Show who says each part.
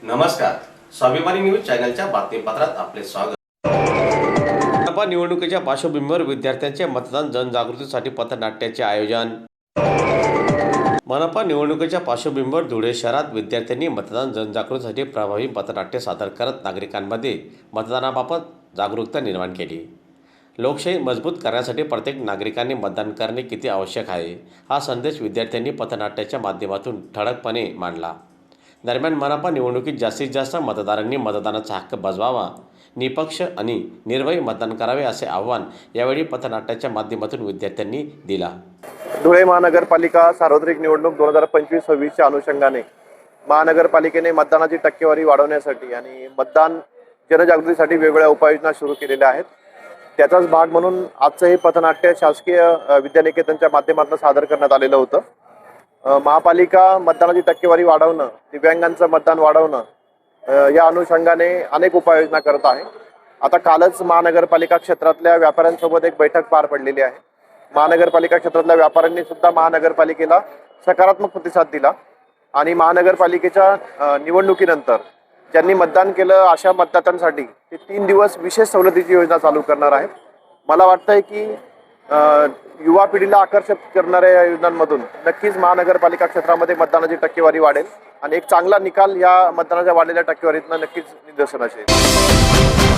Speaker 1: नमस्कार, स्वाभिमानी न्यूज चॅनलच्या बातमीपत्रात आपले स्वागत। मनपा निवडणुकीच्या पार्श्वभूमीवर विद्यार्थ्यांचे मतदान जनजागृतीसाठी पथनाट्याचे आयोजन। मनपा निवडणुकीच्या पार्श्वभूमीवर धुळे शहरात विद्यार्थ्यांनी मतदान जनजागृतीसाठी प्रभावी पथनाट्य सादर करत नागरिकांमध्ये मतदानाबाबत जागरूकता निर्माण केली। लोकशाही मजबूत करण्यासाठी प्रत्येक नागरिकांनी मतदान करणे किती आवश्यक आहे हा संदेश विद्यार्थ्यांनी पथनाट्याच्या माध्यमातून ठळकपणे मांडला। दरम्यान मनपा निवडणुकीत जास्तीत जास्त मतदारांनी मतदानाचा हक्क बजवावा, निष्पक्ष आणि निर्भय मतदान करावे असे आवाहन यावेळी पथनाट्याच्या माध्यमातून विद्यार्थ्यांनी दिला।
Speaker 2: धुळे महानगरपालिका सार्वत्रिक निवडणूक 2025-26च्या अनुषंगाने महानगरपालिकेने मतदानाची टक्केवारी वाढवण्यासाठी आणि मतदान जनजागृतीसाठी वेगवेगळ्या उपाययोजना सुरू केलेल्या आहेत। त्याचाच भाग म्हणून आजचं हे पथनाट्य शासकीय विद्यानिकेतनच्या माध्यमातून सादर करण्यात आलेलं होतं। महापालिका मतदानाची टक्केवारी वाढवणं, दिव्यांगांचं मतदान वाढवणं या अनुषंगाने अनेक उपाययोजना करत आहे। आता कालच महानगरपालिका क्षेत्रातल्या व्यापाऱ्यांसोबत एक बैठक पार पडलेली आहे। महानगरपालिका क्षेत्रातल्या व्यापाऱ्यांनी सुद्धा महानगरपालिकेला सकारात्मक प्रतिसाद दिला आणि महानगरपालिकेच्या निवडणुकीनंतर ज्यांनी मतदान केलं अशा मतदारांसाठी ते 3 दिवस विशेष सवलतीची योजना चालू करणार आहेत। मला वाटतंय की युवा पिढीला आकर्षित करणाऱ्या या योजनांमधून नक्कीच महानगरपालिका क्षेत्रामध्ये मतदानाची टक्केवारी वाढेल आणि एक चांगला निकाल या मतदानाच्या वाढलेल्या टक्केवारीतनं नक्कीच निदर्शनास येईल।